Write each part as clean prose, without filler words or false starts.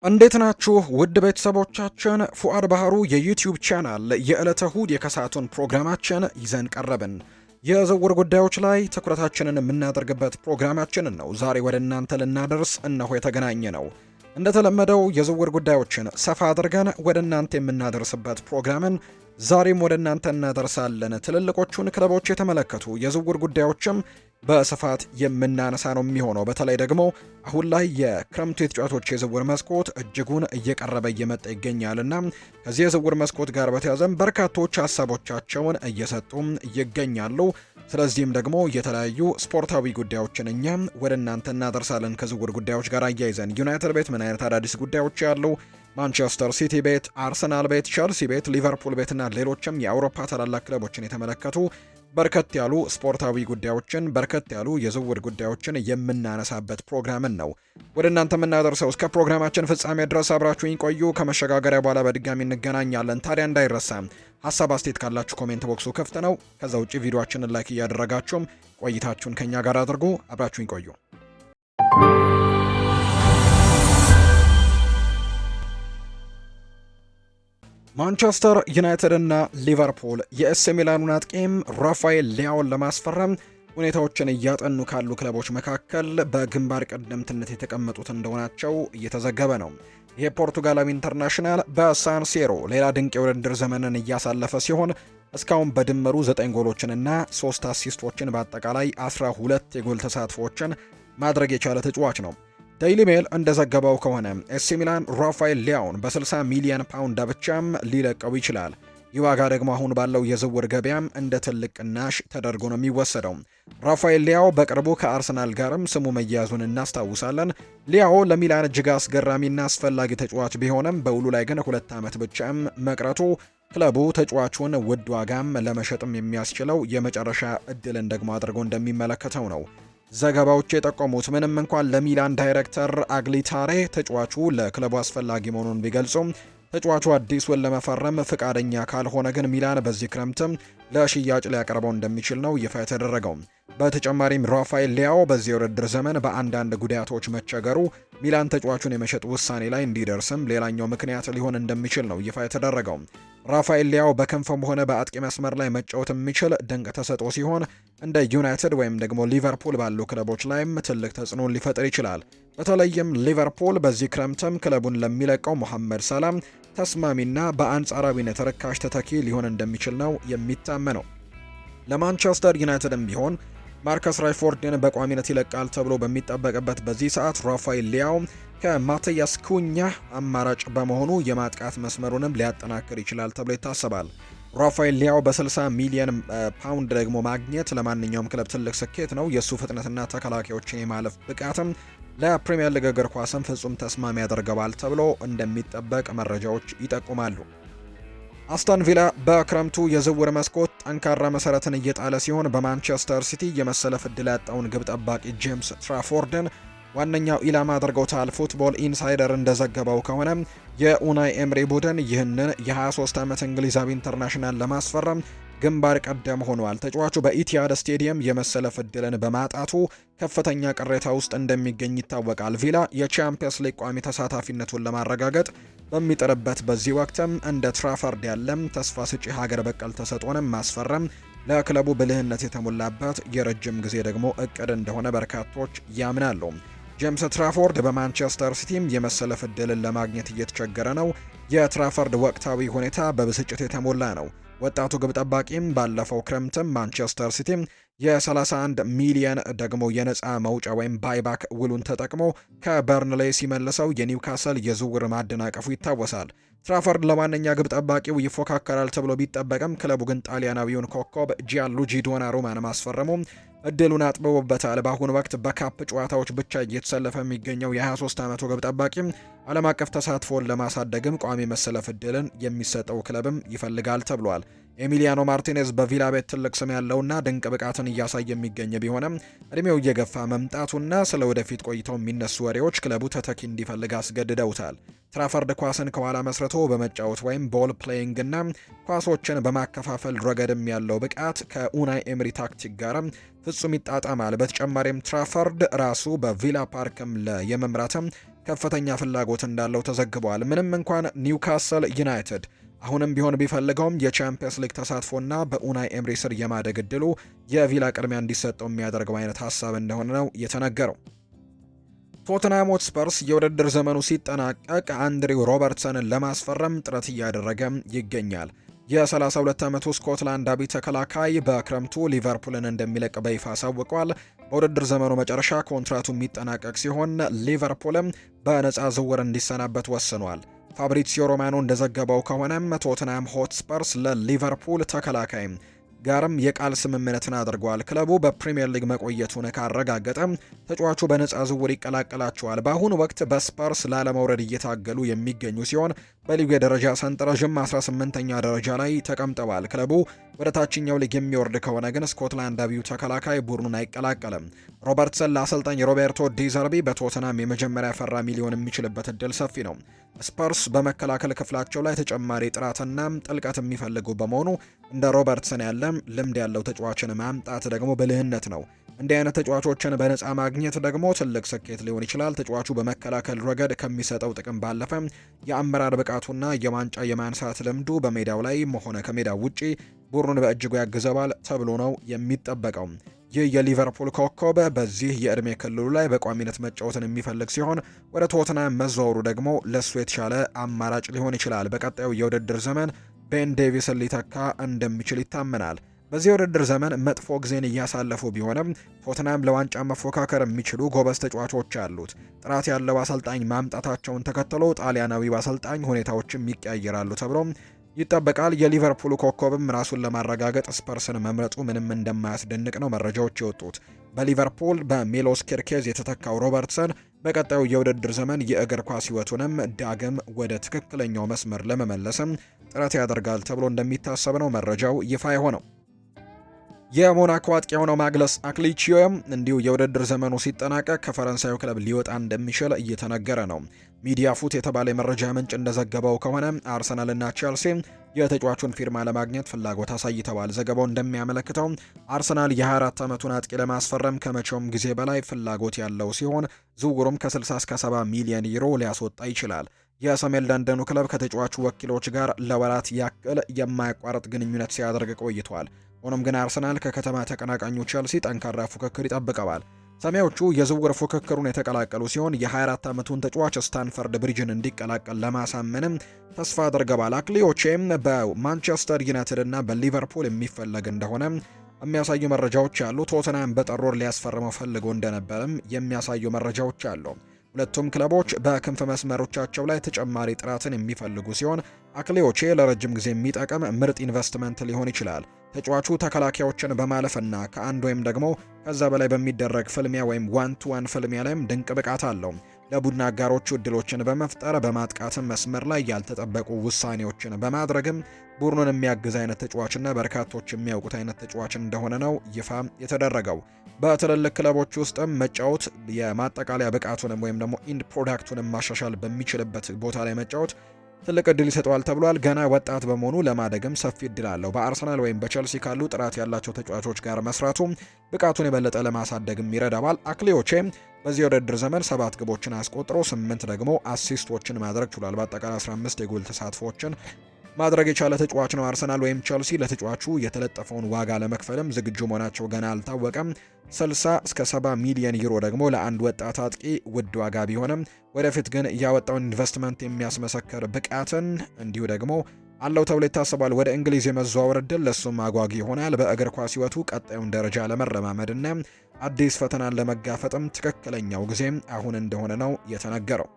እንዴት ናችሁ ውድ ቤተሰቦቻችን? ፉአድ ባህሩ የዩቲዩብ ቻናል የዕለተ እሁድ የከሳቱን ፕሮግራማችን ይዘን ቀረብን። የዝውውር ጉዳዮች ላይ ትኩረታችንን የምናደርግበት ፕሮግራማችንን ነው ዛሬ ወደ እናንተ ልናደርስ እነሆ የተገናኘ ነው። እንደተለመደው የዝውውር ጉዳዮችን ሰፋ አድርገን ወደ እናንተ የምናደርስበት ፕሮግራምን ዛሬም ወደ እናንተ እናደርሳለን። ትልልቆቹን ክለቦች የተመለከቱ የዝውውር ጉዳዮችም በስፋት የምናነሳ ነው የሚሆነው። በተለይ ደግሞ አሁን ላይ የክረምቱ የተጫዋቾች የዝውውር መስኮት እጅጉን እየቀረበ እየመጣ ይገኛልና ከዚህ የዝውውር መስኮት ጋር በተያያዘም በርካቶች ሀሳቦቻቸውን እየሰጡም ይገኛሉ። ስለዚህም ደግሞ የተለያዩ ስፖርታዊ ጉዳዮችን እኛም ወደ እናንተ እናደርሳለን። ከዝውውር ጉዳዮች ጋር አያይዘን ዩናይትድ ቤት ምን አይነት አዳዲስ ጉዳዮች ያሉ፣ ማንቸስተር ሲቲ ቤት፣ አርሰናል ቤት፣ ቸልሲ ቤት፣ ሊቨርፑል ቤትና ሌሎችም የአውሮፓ ታላላቅ ክለቦችን የተመለከቱ በርከት ያሉ ስፖርታዊ ጉዳዮችን በርከት ያሉ የዝውውር ጉዳዮችን የምናነሳበት ፕሮግራምን ነው ወደ እናንተ የምናደርሰው። እስከ ፕሮግራማችን ፍጻሜ ድረስ አብራችሁኝ ቆዩ። ከመሸጋገሪያ በኋላ በድጋሚ እንገናኛለን። ታዲያ እንዳይረሳ ሀሳብ አስተያየት ካላችሁ ኮሜንት ቦክሱ ክፍት ነው። ከዛ ውጪ ቪዲዮአችንን ላይክ እያደረጋችሁም ቆይታችሁን ከኛ ጋር አድርጉ። አብራችሁኝ ቆዩ። ማንቸስተር ዩናይትድ እና ሊቨርፑል የኤስ ሚላኑን አጥቂም ራፋኤል ሊያውን ለማስፈረም ሁኔታዎችን እያጠኑ ካሉ ክለቦች መካከል በግንባር ቀደምትነት የተቀመጡት እንደሆናቸው እየተዘገበ ነው። ይህ ፖርቱጋላዊ ኢንተርናሽናል በሳን ሲሮ ሌላ ድንቅ የውድድር ዘመንን እያሳለፈ ሲሆን እስካሁን በድምሩ 9 ጎሎችንና 3 አሲስቶችን በአጠቃላይ 12 የጎል ተሳትፎችን ማድረግ የቻለ ተጫዋች ነው። ዴይሊ ሜል እንደዘገበው ከሆነ ኤሲ ሚላን ራፋኤል ሊያውን በ60 ሚሊዮን ፓውንድ ብቻም ሊለቀው ይችላል። ይህ ዋጋ ደግሞ አሁን ባለው የዝውውር ገበያም እንደ ትልቅ ቅናሽ ተደርጎ ነው የሚወሰደው። ራፋኤል ሊያው በቅርቡ ከአርሰናል ጋርም ስሙ መያያዙን እናስታውሳለን። ሊያው ለሚላን እጅግ አስገራሚና አስፈላጊ ተጫዋች ቢሆንም በውሉ ላይ ግን 2 ዓመት ብቻም መቅረቱ ክለቡ ተጫዋቹን ውድ ዋጋም ለመሸጥም የሚያስችለው የመጨረሻ እድልን ደግሞ አድርጎ እንደሚመለከተው ነው ዘገባዎች የጠቆሙት። ምንም እንኳን ለሚላን ዳይሬክተር አግሊታሬ ተጫዋቹ ለክለቡ አስፈላጊ መሆኑን ቢገልጹም ተጫዋቹ አዲስ ውል ለመፈረም ፍቃደኛ ካልሆነ ግን ሚላን በዚህ ክረምትም ለሽያጭ ሊያቀርበው እንደሚችል ነው ይፋ የተደረገው። በተጨማሪም ራፋኤል ሊያው በዚህ የውድድር ዘመን በአንዳንድ ጉዳቶች መቸገሩ ሚላን ተጫዋቹን የመሸጥ ውሳኔ ላይ እንዲደርስም ሌላኛው ምክንያት ሊሆን እንደሚችል ነው ይፋ የተደረገው። ራፋኤል ሊያው በክንፍም ሆነ በአጥቂ መስመር ላይ መጫወት የሚችል ድንቅ ተሰጥኦ ሲሆን እንደ ዩናይትድ ወይም ደግሞ ሊቨርፑል ባሉ ክለቦች ላይም ትልቅ ተጽዕኖ ሊፈጥር ይችላል። በተለይም ሊቨርፑል በዚህ ክረምትም ክለቡን ለሚለቀው መሐመድ ሰላም ተስማሚና በአንጻራዊነት ርካሽ ተተኪ ሊሆን እንደሚችል ነው የሚታመነው። ለማንቸስተር ዩናይትድም ቢሆን ማርከስ ራሽፎርድን በቋሚነት ይለቃል ተብሎ በሚጠበቅበት በዚህ ሰዓት ራፋኤል ሊያው ከማቲያስ ኩኛ አማራጭ በመሆኑ የማጥቃት መስመሩንም ሊያጠናክር ይችላል ተብሎ ይታሰባል። ራፋኤል ሊያው በ60 ሚሊዮን ፓውንድ ደግሞ ማግኘት ለማንኛውም ክለብ ትልቅ ስኬት ነው። የእሱ ፍጥነትና ተከላካዮችን የማለፍ ብቃትም ለፕሪሚየር ሊግ እግር ኳስም ፍጹም ተስማሚ ያደርገዋል ተብሎ እንደሚጠበቅ መረጃዎች ይጠቁማሉ። አስተን ቪላ በክረምቱ የዝውውር መስኮት ጠንካራ መሰረትን እየጣለ ሲሆን በማንቸስተር ሲቲ የመሰለፍ ዕድል ያጣውን ግብ ጠባቂ ጄምስ ትራፎርድን ዋነኛው ኢላማ አድርገውታል። ፉትቦል ኢንሳይደር እንደዘገበው ከሆነ የኡናይ ኤምሪ ቡድን ይህንን የ23 ዓመት እንግሊዛዊ ኢንተርናሽናል ለማስፈረም ግንባር ቀደም ሆኗል። ተጫዋቹ በኢቲሃድ ስቴዲየም የመሰለፍ ዕድልን በማጣቱ ከፍተኛ ቅሬታ ውስጥ እንደሚገኝ ይታወቃል። ቪላ የቻምፒየንስ ሊግ ቋሚ ተሳታፊነቱን ለማረጋገጥ በሚጥርበት በዚህ ወቅትም እንደ ትራፈርድ ያለም ተስፋ ስጪ ሀገር በቀል ተሰጥኦንም ማስፈረም ለክለቡ ብልህነት የተሞላበት የረጅም ጊዜ ደግሞ እቅድ እንደሆነ በርካቶች ያምናሉ። ጄምስ ትራፎርድ በማንቸስተር ሲቲም የመሰለፍ ዕድልን ለማግኘት እየተቸገረ ነው። የትራፈርድ ወቅታዊ ሁኔታ በብስጭት የተሞላ ነው። ወጣቱ ግብ ጠባቂም ባለፈው ክረምትም ማንቸስተር ሲቲም የ31 ሚሊየን ደግሞ የነፃ መውጫ ወይም ባይባክ ውሉን ተጠቅሞ ከበርንሌይ ሲመልሰው የኒውካስል የዝውውር ማደናቀፉ ይታወሳል። ትራፈርድ ለዋነኛ ግብ ጠባቂው ይፎካከራል ተብሎ ቢጠበቅም ክለቡ ግን ጣሊያናዊውን ኮከብ ጂያንሉጂ ዶናሩማን ማስፈረሙ እድሉን አጥብቦበታል። በአሁኑ ወቅት በካፕ ጨዋታዎች ብቻ እየተሰለፈ የሚገኘው የ23 ዓመቱ ግብ ጠባቂ ዓለም አቀፍ ተሳትፎን ለማሳደግም ቋሚ መሰለፍ እድልን የሚሰጠው ክለብም ይፈልጋል ተብሏል። ኤሚሊያኖ ማርቲኔዝ በቪላ ቤት ትልቅ ስም ያለውና ድንቅ ብቃትን እያሳየ የሚገኝ ቢሆንም እድሜው እየገፋ መምጣቱና ስለ ወደፊት ቆይተው የሚነሱ ወሬዎች ክለቡ ተተኪ እንዲፈልግ አስገድደውታል። ትራፈርድ ኳስን ከኋላ መስርቶ በመጫወት ወይም ቦል ፕሌይንግ እና ኳሶችን በማከፋፈል ረገድም ያለው ብቃት ከኡናይ ኤምሪ ታክቲክ ጋር ፍጹም ይጣጣማል። በተጨማሪም ትራፈርድ ራሱ በቪላ ፓርክም የመምራትም ከፍተኛ ፍላጎት እንዳለው ተዘግቧል። ምንም እንኳን ኒውካስል ዩናይትድ አሁንም ቢሆን ቢፈልገውም የቻምፒየንስ ሊግ ተሳትፎና በኡናይ ኤምሪ ስር የማደግ እድሉ የቪላ ቅድሚያ እንዲሰጠው የሚያደርገው አይነት ሀሳብ እንደሆነ ነው የተነገረው። ቶተንሃም ሆትስፐርስ የውድድር ዘመኑ ሲጠናቀቅ አንድሪው ሮበርትሰንን ለማስፈረም ጥረት እያደረገ ይገኛል። የ32 ዓመቱ ስኮትላንዳዊ ተከላካይ በክረምቱ ሊቨርፑልን እንደሚለቅ በይፋ አሳውቋል። በውድድር ዘመኑ መጨረሻ ኮንትራቱ የሚጠናቀቅ ሲሆን ሊቨርፑልም በነፃ ዝውውር እንዲሰናበት ወስኗል። ፋብሪሲዮ ሮማኖ እንደዘገበው ከሆነም ቶተንሃም ሆትስፐርስ ለሊቨርፑል ተከላካይ ጋርም የቃል ስምምነትን አድርጓል። ክለቡ በፕሪሚየር ሊግ መቆየቱን ካረጋገጠ ተጫዋቹ በነፃ ዝውውር ይቀላቀላቸዋል። በአሁኑ ወቅት በስፐርስ ላለመውረድ እየታገሉ የሚገኙ ሲሆን በሊጉ የደረጃ ሰንጠረዥም 18ኛ ደረጃ ላይ ተቀምጠዋል። ክለቡ ወደ ታችኛው ሊግ የሚወርድ ከሆነ ግን ስኮትላንዳዊው ተከላካይ ቡድኑን አይቀላቀልም። ሮበርትሰን ለአሰልጣኝ ሮቤርቶ ዲዘርቢ በቶተናም የመጀመሪያ ፈራሚ ሊሆን የሚችልበት እድል ሰፊ ነው። ስፐርስ በመከላከል ክፍላቸው ላይ ተጨማሪ ጥራትና ጥልቀት የሚፈልጉ በመሆኑ እንደ ሮበርትሰን ያለ ልምድ ያለው ተጫዋችን ማምጣት ደግሞ ብልህነት ነው። እንዲህ አይነት ተጫዋቾችን በነፃ ማግኘት ደግሞ ትልቅ ስኬት ሊሆን ይችላል። ተጫዋቹ በመከላከል ረገድ ከሚሰጠው ጥቅም ባለፈ የአመራር ብቃቱና የዋንጫ የማንሳት ልምዱ በሜዳው ላይ ሆነ ከሜዳው ውጪ ቡድኑን በእጅጉ ያግዘዋል ተብሎ ነው የሚጠበቀው። ይህ የሊቨርፑል ኮከብ በዚህ የእድሜ ክልሉ ላይ በቋሚነት መጫወትን የሚፈልግ ሲሆን ወደ ቶተንሃም መዘዋወሩ ደግሞ ለሱ የተሻለ አማራጭ ሊሆን ይችላል። በቀጣዩ የውድድር ዘመን ቤን ዴቪስን ሊተካ እንደሚችል ይታመናል። በዚህ የውድድር ዘመን መጥፎ ጊዜን እያሳለፉ ቢሆንም ቶተንሃም ለዋንጫ መፎካከር የሚችሉ ጎበዝ ተጫዋቾች አሉት። ጥራት ያለው አሰልጣኝ ማምጣታቸውን ተከትሎ ጣሊያናዊው አሰልጣኝ ሁኔታዎችም ይቀያየራሉ ተብሎ ይጠበቃል። የሊቨርፑል ኮከብም ራሱን ለማረጋገጥ ስፐርስን መምረጡ ምንም እንደማያስደንቅ ነው መረጃዎች የወጡት። በሊቨርፑል በሜሎስ ኪርኬዝ የተተካው ሮበርትሰን በቀጣዩ የውድድር ዘመን የእግር ኳስ ሕይወቱንም ዳግም ወደ ትክክለኛው መስመር ለመመለስም ጥረት ያደርጋል ተብሎ እንደሚታሰብ ነው መረጃው ይፋ የሆነው። የሞናኮ አጥቂ የሆነው ማግለስ አክሊቺዮም እንዲሁ የውድድር ዘመኑ ሲጠናቀቅ ከፈረንሳዩ ክለብ ሊወጣ እንደሚችል እየተነገረ ነው። ሚዲያ ፉት የተባለ የመረጃ ምንጭ እንደዘገበው ከሆነ አርሰናልና ቼልሲ የተጫዋቹን ፊርማ ለማግኘት ፍላጎት አሳይተዋል። ዘገባው እንደሚያመለክተው አርሰናል የ24 ዓመቱን አጥቂ ለማስፈረም ከመቼውም ጊዜ በላይ ፍላጎት ያለው ሲሆን ዝውውሩም ከ60 እስከ 70 ሚሊዮን ዩሮ ሊያስወጣ ይችላል። የሰሜን ለንደኑ ክለብ ከተጫዋቹ ወኪሎች ጋር ለወራት ያክል የማያቋርጥ ግንኙነት ሲያደርግ ቆይቷል። ሆኖም ግን አርሰናል ከከተማ ተቀናቃኙ ቼልሲ ጠንካራ ፉክክር ይጠብቀዋል። ሰማያዎቹ የዝውውር ፉክክሩን የተቀላቀሉ ሲሆን የ24 ዓመቱን ተጫዋች ስታንፈርድ ብሪጅን እንዲቀላቀል ለማሳመንም ተስፋ አድርገዋል። አክሊዮቼም በማንቸስተር ዩናይትድ እና በሊቨርፑል የሚፈለግ እንደሆነ የሚያሳዩ መረጃዎች አሉ። ቶተንሃም በጥር ወር ሊያስፈርመው ፈልጎ እንደነበርም የሚያሳዩ መረጃዎች አሉ። ሁለቱም ክለቦች በክንፍ መስመሮቻቸው ላይ ተጨማሪ ጥራትን የሚፈልጉ ሲሆን አክሊዮቼ ለረጅም ጊዜ የሚጠቅም ምርጥ ኢንቨስትመንት ሊሆን ይችላል። ተጫዋቹ ተከላካዮችን በማለፍና ከአንድ ወይም ደግሞ ከዛ በላይ በሚደረግ ፍልሚያ ወይም ዋን ቱ ዋን ፍልሚያ ላይም ድንቅ ብቃት አለው። ለቡድን አጋሮቹ እድሎችን በመፍጠር በማጥቃትም መስመር ላይ ያልተጠበቁ ውሳኔዎችን በማድረግም ቡድኑን የሚያግዝ አይነት ተጫዋችና በርካቶች የሚያውቁት አይነት ተጫዋች እንደሆነ ነው ይፋ የተደረገው። በትልልቅ ክለቦች ውስጥም መጫወት የማጠቃለያ ብቃቱንም ወይም ደግሞ ኢንድ ፕሮዳክቱንም ማሻሻል በሚችልበት ቦታ ላይ መጫወት ትልቅ እድል ይሰጠዋል ተብሏል። ገና ወጣት በመሆኑ ለማደግም ሰፊ እድል አለው። በአርሰናል ወይም በቸልሲ ካሉ ጥራት ያላቸው ተጫዋቾች ጋር መስራቱ ብቃቱን የበለጠ ለማሳደግም ይረዳዋል። አክሊዮቼ በዚህ የውድድር ዘመን 7 ግቦችን አስቆጥሮ 8 ደግሞ አሲስቶችን ማድረግ ችሏል። በአጠቃላይ 15 የጎል ተሳትፎችን ማድረግ የቻለ ተጫዋች ነው። አርሰናል ወይም ቸልሲ ለተጫዋቹ የተለጠፈውን ዋጋ ለመክፈልም ዝግጁ መሆናቸው ገና አልታወቀም። 60 እስከ 70 ሚሊዮን ዩሮ ደግሞ ለአንድ ወጣት አጥቂ ውድ ዋጋ ቢሆንም ወደፊት ግን ያወጣውን ኢንቨስትመንት የሚያስመሰክር ብቃትን እንዲሁ ደግሞ አለው ተብሎ ይታሰባል። ወደ እንግሊዝ የመዘዋወር እድል ለሱም አጓጊ ይሆናል። በእግር ኳስ ሕይወቱ ቀጣዩን ደረጃ ለመረማመድና አዲስ ፈተናን ለመጋፈጥም ትክክለኛው ጊዜ አሁን እንደሆነ ነው የተነገረው።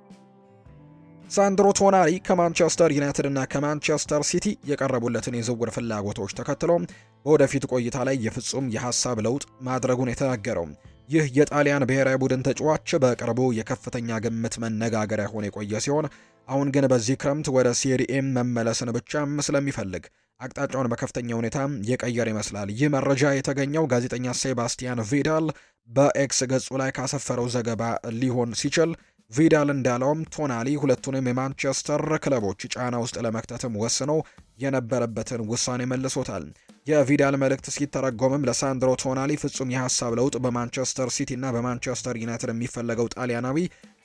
ሳንድሮ ቶናሊ ከማንቸስተር ዩናይትድ እና ከማንቸስተር ሲቲ የቀረቡለትን የዝውውር ፍላጎቶች ተከትሎ በወደፊት ቆይታ ላይ የፍጹም የሀሳብ ለውጥ ማድረጉን የተናገረው ይህ የጣሊያን ብሔራዊ ቡድን ተጫዋች በቅርቡ የከፍተኛ ግምት መነጋገሪያ ሆኖ የቆየ ሲሆን አሁን ግን በዚህ ክረምት ወደ ሴሪኤም መመለስን ብቻም ስለሚፈልግ አቅጣጫውን በከፍተኛ ሁኔታ የቀየረ ይመስላል። ይህ መረጃ የተገኘው ጋዜጠኛ ሴባስቲያን ቪዳል በኤክስ ገጹ ላይ ካሰፈረው ዘገባ ሊሆን ሲችል ቪዳል እንዳለውም ቶናሊ ሁለቱንም የማንቸስተር ክለቦች ጫና ውስጥ ለመክተትም ወስኖ የነበረበትን ውሳኔ መልሶታል። የቪዳል መልእክት ሲተረጎምም ለሳንድሮ ቶናሊ ፍጹም የሀሳብ ለውጥ በማንቸስተር ሲቲ እና በማንቸስተር ዩናይትድ የሚፈለገው ጣሊያናዊ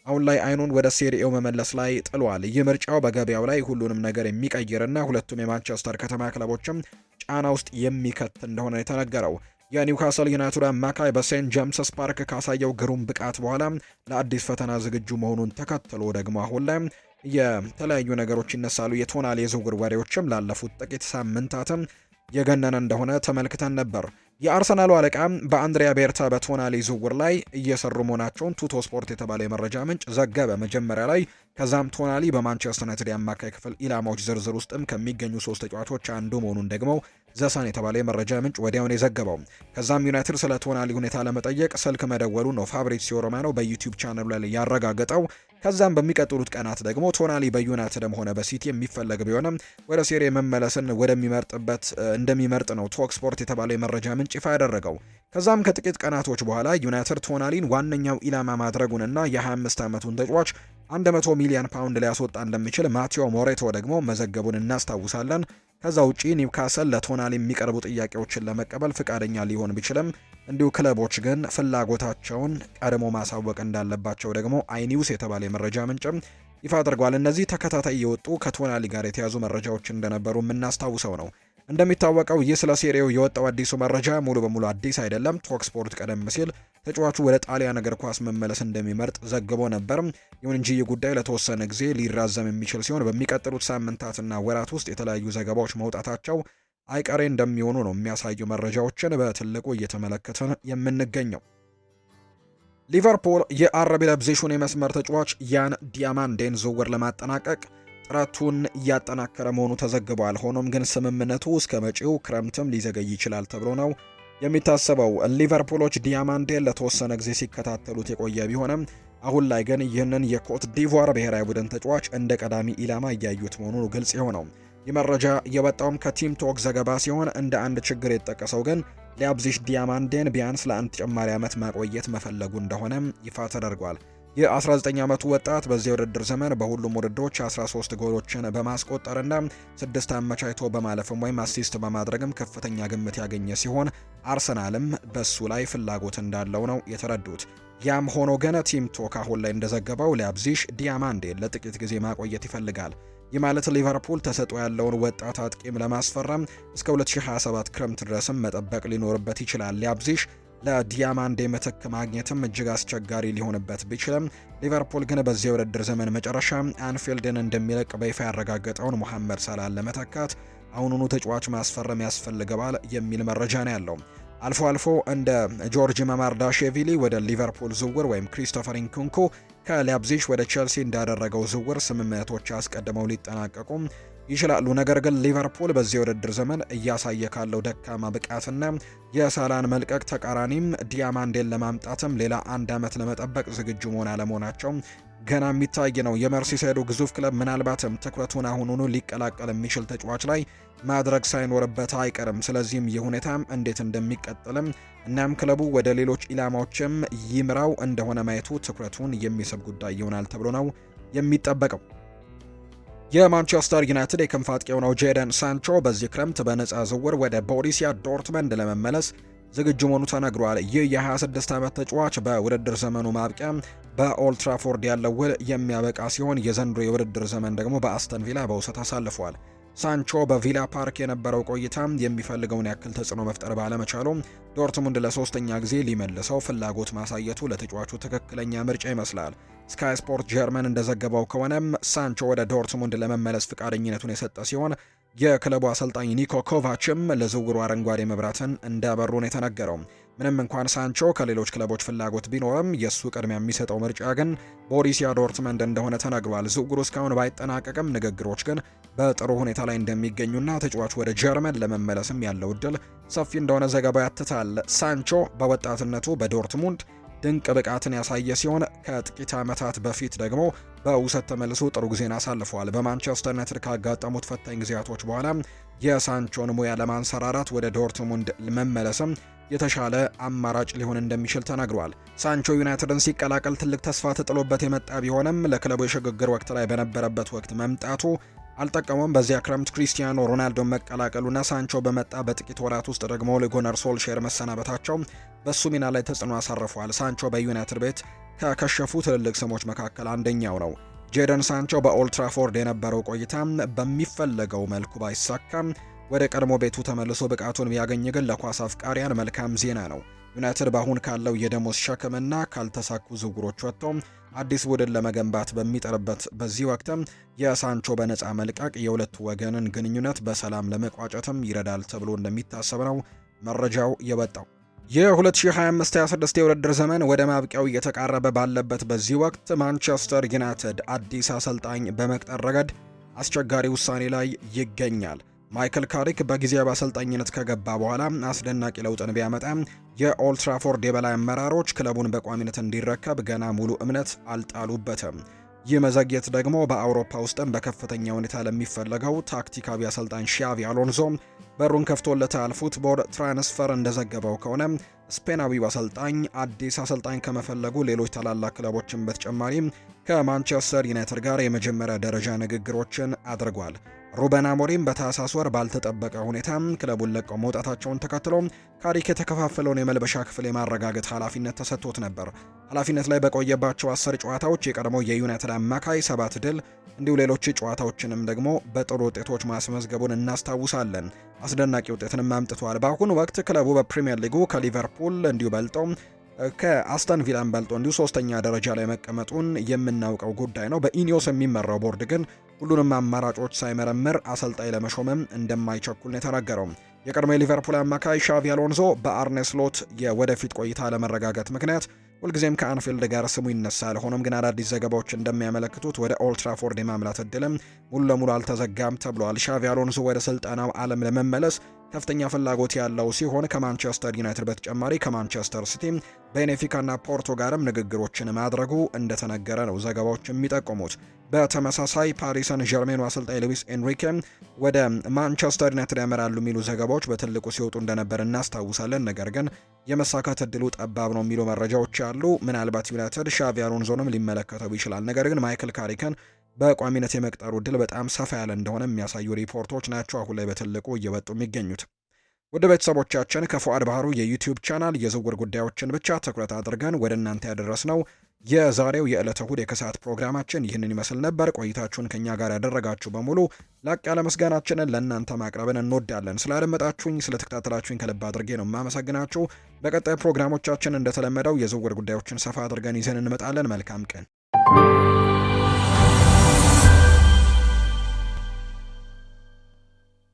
አሁን ላይ አይኑን ወደ ሴሪኤው መመለስ ላይ ጥሏል። ይህ ምርጫው በገበያው ላይ ሁሉንም ነገር የሚቀይርና ሁለቱም የማንቸስተር ከተማ ክለቦችም ጫና ውስጥ የሚከት እንደሆነ የተነገረው። የኒውካስል ዩናይትድ አማካይ በሴንት ጄምስስ ፓርክ ካሳየው ግሩም ብቃት በኋላ ለአዲስ ፈተና ዝግጁ መሆኑን ተከትሎ ደግሞ አሁን ላይ የተለያዩ ነገሮች ይነሳሉ። የቶናሊ የዝውውር ወሬዎችም ላለፉት ጥቂት ሳምንታትም የገነነ እንደሆነ ተመልክተን ነበር። የአርሰናሉ አለቃ በአንድሪያ ቤርታ በቶናሊ ዝውውር ላይ እየሰሩ መሆናቸውን ቱቶ ስፖርት የተባለ የመረጃ ምንጭ ዘገበ መጀመሪያ ላይ። ከዛም ቶናሊ በማንቸስተር ዩናይትድ የአማካይ ክፍል ኢላማዎች ዝርዝር ውስጥም ከሚገኙ 3 ተጫዋቾች አንዱ መሆኑን ደግሞ ዘሳን የተባለ የመረጃ ምንጭ ወዲያውን የዘገበው። ከዛም ዩናይትድ ስለ ቶናሊ ሁኔታ ለመጠየቅ ስልክ መደወሉ ነው ፋብሪዚዮ ሮማኖ በዩቲዩብ ቻናሉ ላይ ያረጋገጠው። ከዛም በሚቀጥሉት ቀናት ደግሞ ቶናሊ በዩናይትድም ሆነ በሲቲ የሚፈለግ ቢሆንም ወደ ሴሪ መመለስን ወደሚመርጥበት እንደሚመርጥ ነው ቶክ ስፖርት የተባለው የመረጃ ምንጭ ይፋ ያደረገው። ከዛም ከጥቂት ቀናቶች በኋላ ዩናይትድ ቶናሊን ዋነኛው ኢላማ ማድረጉንና የ25 ዓመቱን ተጫዋች 100 ሚሊዮን ፓውንድ ሊያስወጣ እንደሚችል ማቴዎ ሞሬቶ ደግሞ መዘገቡን እናስታውሳለን። ከዛ ውጪ ኒውካስል ለቶናሊ የሚቀርቡ ጥያቄዎችን ለመቀበል ፍቃደኛ ሊሆን ቢችልም እንዲሁ ክለቦች ግን ፍላጎታቸውን ቀድሞ ማሳወቅ እንዳለባቸው ደግሞ አይኒውስ የተባለ የመረጃ ምንጭም ይፋ አድርጓል። እነዚህ ተከታታይ የወጡ ከቶናሊ ጋር የተያዙ መረጃዎች እንደነበሩ የምናስታውሰው ነው። እንደሚታወቀው ይህ ስለ ሴሪው የወጣው አዲሱ መረጃ ሙሉ በሙሉ አዲስ አይደለም። ቶክ ስፖርት ቀደም ሲል ተጫዋቹ ወደ ጣሊያን እግር ኳስ መመለስ እንደሚመርጥ ዘግቦ ነበር። ይሁን እንጂ ይህ ጉዳይ ለተወሰነ ጊዜ ሊራዘም የሚችል ሲሆን በሚቀጥሉት ሳምንታትና ወራት ውስጥ የተለያዩ ዘገባዎች መውጣታቸው አይቀሬ እንደሚሆኑ ነው የሚያሳዩ መረጃዎችን በትልቁ እየተመለከትን የምንገኘው። ሊቨርፑል የአረቢ ለብዜሹን የመስመር ተጫዋች ያን ዲያማንዴን ዝውውር ለማጠናቀቅ ጥረቱን እያጠናከረ መሆኑ ተዘግቧል። ሆኖም ግን ስምምነቱ እስከ መጪው ክረምትም ሊዘገይ ይችላል ተብሎ ነው የሚታሰበው። ሊቨርፑሎች ዲያማንዴን ለተወሰነ ጊዜ ሲከታተሉት የቆየ ቢሆንም አሁን ላይ ግን ይህንን የኮት ዲቮር ብሔራዊ ቡድን ተጫዋች እንደ ቀዳሚ ኢላማ እያዩት መሆኑ ግልጽ የሆነው። ይህ መረጃ የወጣውም ከቲም ቶክ ዘገባ ሲሆን እንደ አንድ ችግር የተጠቀሰው ግን ሊያብዚሽ ዲያማንዴን ቢያንስ ለአንድ ተጨማሪ ዓመት ማቆየት መፈለጉ እንደሆነ ይፋ ተደርጓል። የ19 ዓመቱ ወጣት በዚህ ውድድር ዘመን በሁሉም ውድድሮች 13 ጎሎችን በማስቆጠርና 6 አመቻችቶ በማለፍም ወይም አሲስት በማድረግም ከፍተኛ ግምት ያገኘ ሲሆን አርሰናልም በሱ ላይ ፍላጎት እንዳለው ነው የተረዱት። ያም ሆኖ ግን ቲም ቶክ አሁን ላይ እንደዘገበው ሊያብዚሽ ዲያማንዴን ለጥቂት ጊዜ ማቆየት ይፈልጋል። ይህ ማለት ሊቨርፑል ተሰጥኦ ያለውን ወጣት አጥቂም ለማስፈረም እስከ 2027 ክረምት ድረስም መጠበቅ ሊኖርበት ይችላል። ሊያብዚሽ ለዲያማንዴ ምትክ ማግኘትም እጅግ አስቸጋሪ ሊሆንበት ቢችልም ሊቨርፑል ግን በዚህ የውድድር ዘመን መጨረሻ አንፊልድን እንደሚለቅ በይፋ ያረጋገጠውን ሙሐመድ ሳላህን ለመተካት አሁኑኑ ተጫዋች ማስፈረም ያስፈልገዋል የሚል መረጃ ነው ያለው። አልፎ አልፎ እንደ ጆርጅ ማማርዳሽቪሊ ወደ ሊቨርፑል ዝውውር ወይም ክሪስቶፈር ኢንኩንኩ ከሊያብዚሽ ወደ ቼልሲ እንዳደረገው ዝውውር ስምምነቶች አስቀድመው ሊጠናቀቁ ይችላሉ። ነገር ግን ሊቨርፑል በዚህ የውድድር ዘመን እያሳየ ካለው ደካማ ብቃትና የሳላን መልቀቅ ተቃራኒም ዲያማንዴን ለማምጣትም ሌላ 1 ዓመት ለመጠበቅ ዝግጁ መሆን አለመሆናቸው ገና የሚታይ ነው። የመርሲሳይዱ ግዙፍ ክለብ ምናልባትም ትኩረቱን አሁኑኑ ሊቀላቀል የሚችል ተጫዋች ላይ ማድረግ ሳይኖርበት አይቀርም። ስለዚህም ይህ ሁኔታም እንዴት እንደሚቀጥልም እናም ክለቡ ወደ ሌሎች ኢላማዎችም ይምራው እንደሆነ ማየቱ ትኩረቱን የሚስብ ጉዳይ ይሆናል ተብሎ ነው የሚጠበቀው። የማንቸስተር ዩናይትድ የክንፍ አጥቂ የሆነው ጄደን ሳንቾ በዚህ ክረምት በነፃ ዝውውር ወደ ቦሩሲያ ዶርትመንድ ለመመለስ ዝግጁ መሆኑ ተነግሯል። ይህ የ26 ዓመት ተጫዋች በውድድር ዘመኑ ማብቂያ በኦልትራፎርድ ያለው ውል የሚያበቃ ሲሆን የዘንድሮ የውድድር ዘመን ደግሞ በአስተን ቪላ በውሰት አሳልፏል። ሳንቾ በቪላ ፓርክ የነበረው ቆይታ የሚፈልገውን ያክል ተጽዕኖ መፍጠር ባለመቻሉ ዶርትሙንድ ለሶስተኛ ጊዜ ሊመልሰው ፍላጎት ማሳየቱ ለተጫዋቹ ትክክለኛ ምርጫ ይመስላል። ስካይ ስፖርት ጀርመን እንደዘገበው ከሆነም ሳንቾ ወደ ዶርትሙንድ ለመመለስ ፍቃደኝነቱን የሰጠ ሲሆን የክለቡ አሰልጣኝ ኒኮ ኮቫችም ለዝውውሩ አረንጓዴ መብራትን እንዳበሩ ነው የተነገረው። ምንም እንኳን ሳንቾ ከሌሎች ክለቦች ፍላጎት ቢኖርም የሱ ቅድሚያ የሚሰጠው ምርጫ ግን ቦሩሲያ ዶርትመንድ እንደሆነ ተነግሯል። ዝውውሩ እስካሁን ባይጠናቀቅም ንግግሮች ግን በጥሩ ሁኔታ ላይ እንደሚገኙና ተጫዋቹ ወደ ጀርመን ለመመለስም ያለው እድል ሰፊ እንደሆነ ዘገባው ያትታል። ሳንቾ በወጣትነቱ በዶርትሙንድ ድንቅ ብቃትን ያሳየ ሲሆን ከጥቂት ዓመታት በፊት ደግሞ በውሰት ተመልሶ ጥሩ ጊዜን አሳልፈዋል። በማንቸስተር ዩናይትድ ካጋጠሙት ፈታኝ ጊዜያቶች በኋላ የሳንቾን ሙያ ለማንሰራራት ወደ ዶርትሙንድ መመለስም የተሻለ አማራጭ ሊሆን እንደሚችል ተናግሯል። ሳንቾ ዩናይትድን ሲቀላቀል ትልቅ ተስፋ ተጥሎበት የመጣ ቢሆንም ለክለቡ የሽግግር ወቅት ላይ በነበረበት ወቅት መምጣቱ አልጠቀመም። በዚያ ክረምት ክሪስቲያኖ ሮናልዶን መቀላቀሉና ሳንቾ በመጣ በጥቂት ወራት ውስጥ ደግሞ ለጎነር ሶልሼር መሰናበታቸው በሱ ሚና ላይ ተጽዕኖ አሳርፏል። ሳንቾ በዩናይትድ ቤት ከከሸፉ ትልልቅ ስሞች መካከል አንደኛው ነው። ጄደን ሳንቾ በኦልትራፎርድ የነበረው ቆይታ በሚፈለገው መልኩ ባይሳካም ወደ ቀድሞ ቤቱ ተመልሶ ብቃቱን ቢያገኝ ግን ለኳስ አፍቃሪያን መልካም ዜና ነው። ዩናይትድ በአሁን ካለው የደሞዝ ሸክምና ካልተሳኩ ዝውውሮች ወጥቶ አዲስ ቡድን ለመገንባት በሚጠርበት በዚህ ወቅትም የሳንቾ በነፃ መልቀቅ የሁለቱ ወገንን ግንኙነት በሰላም ለመቋጨትም ይረዳል ተብሎ እንደሚታሰብ ነው መረጃው የወጣው። የ2025-26 የውድድር ዘመን ወደ ማብቂያው እየተቃረበ ባለበት በዚህ ወቅት ማንቸስተር ዩናይትድ አዲስ አሰልጣኝ በመቅጠር ረገድ አስቸጋሪ ውሳኔ ላይ ይገኛል። ማይክል ካሪክ በጊዜያዊ አሰልጣኝነት ከገባ በኋላ አስደናቂ ለውጥን ቢያመጣም የኦልትራፎርድ የበላይ አመራሮች ክለቡን በቋሚነት እንዲረከብ ገና ሙሉ እምነት አልጣሉበትም። ይህ መዘግየት ደግሞ በአውሮፓ ውስጥም በከፍተኛ ሁኔታ ለሚፈለገው ታክቲካዊ አሰልጣኝ ሻቪ አሎንሶ በሩን ከፍቶለታል። ፉትቦል ትራንስፈር እንደዘገበው ከሆነ ስፔናዊው አሰልጣኝ አዲስ አሰልጣኝ ከመፈለጉ ሌሎች ታላላቅ ክለቦችን በተጨማሪ ከማንቸስተር ዩናይትድ ጋር የመጀመሪያ ደረጃ ንግግሮችን አድርጓል። ሩበን አሞሪም በታህሳስ ወር ባልተጠበቀ ሁኔታ ክለቡን ለቀው መውጣታቸውን ተከትሎ ካሪክ የተከፋፈለውን የመልበሻ ክፍል የማረጋገጥ ኃላፊነት ተሰጥቶት ነበር። ኃላፊነት ላይ በቆየባቸው 10 ጨዋታዎች የቀድሞው የዩናይትድ አማካይ 7 ድል እንዲሁ ሌሎች ጨዋታዎችንም ደግሞ በጥሩ ውጤቶች ማስመዝገቡን እናስታውሳለን። አስደናቂ ውጤትንም አምጥቷል። በአሁኑ ወቅት ክለቡ በፕሪሚየር ሊጉ ከሊቨርፑል እንዲሁ በልጦ ከአስተን ቪላን በልጦ እንዲሁ 3ኛ ደረጃ ላይ መቀመጡን የምናውቀው ጉዳይ ነው። በኢኒዮስ የሚመራው ቦርድ ግን ሁሉንም አማራጮች ሳይመረምር አሰልጣኝ ለመሾምም እንደማይቸኩል ነው የተናገረው። የቀድሞ የሊቨርፑል አማካይ ሻቪ አሎንሶ በአርኔ ስሎት የወደፊት ቆይታ ለመረጋጋት ምክንያት ሁልጊዜም ከአንፊልድ ጋር ስሙ ይነሳል። ሆኖም ግን አዳዲስ ዘገባዎች እንደሚያመለክቱት ወደ ኦልትራፎርድ የማምላት እድልም ሙሉ ለሙሉ አልተዘጋም ተብሏል። ሻቪ አሎንሶ ወደ ስልጠናው ዓለም ለመመለስ ከፍተኛ ፍላጎት ያለው ሲሆን ከማንቸስተር ዩናይትድ በተጨማሪ ከማንቸስተር ሲቲ፣ ቤኔፊካና ፖርቶ ጋርም ንግግሮችን ማድረጉ እንደተነገረ ነው ዘገባዎች የሚጠቁሙት። በተመሳሳይ ፓሪስ ሰን ዠርሜኑ አሰልጣኝ ሉዊስ ኤንሪኬ ወደ ማንቸስተር ዩናይትድ ያመራሉ የሚሉ ዘገባዎች በትልቁ ሲወጡ እንደነበር እናስታውሳለን። ነገር ግን የመሳካት እድሉ ጠባብ ነው የሚሉ መረጃዎች አሉ። ምናልባት ዩናይትድ ሻቪ አሎንሶንም ሊመለከተው ይችላል። ነገር ግን ማይክል ካሪክን በቋሚነት የመቅጠሩ እድል በጣም ሰፋ ያለ እንደሆነ የሚያሳዩ ሪፖርቶች ናቸው አሁን ላይ በትልቁ እየወጡ የሚገኙት። ወደ ቤተሰቦቻችን ከፉአድ ባህሩ የዩቲዩብ ቻናል የዝውውር ጉዳዮችን ብቻ ትኩረት አድርገን ወደ እናንተ ያደረስነው የዛሬው የዕለተ እሁድ የከሰዓት ፕሮግራማችን ይህንን ይመስል ነበር። ቆይታችሁን ከኛ ጋር ያደረጋችሁ በሙሉ ላቅ ያለ ምስጋናችንን ለእናንተ ማቅረብን እንወዳለን። ስላደመጣችሁኝ፣ ስለተከታተላችሁኝ ከልብ አድርጌ ነው የማመሰግናችሁ። በቀጣይ ፕሮግራሞቻችን እንደተለመደው የዝውውር ጉዳዮችን ሰፋ አድርገን ይዘን እንመጣለን። መልካም ቀን።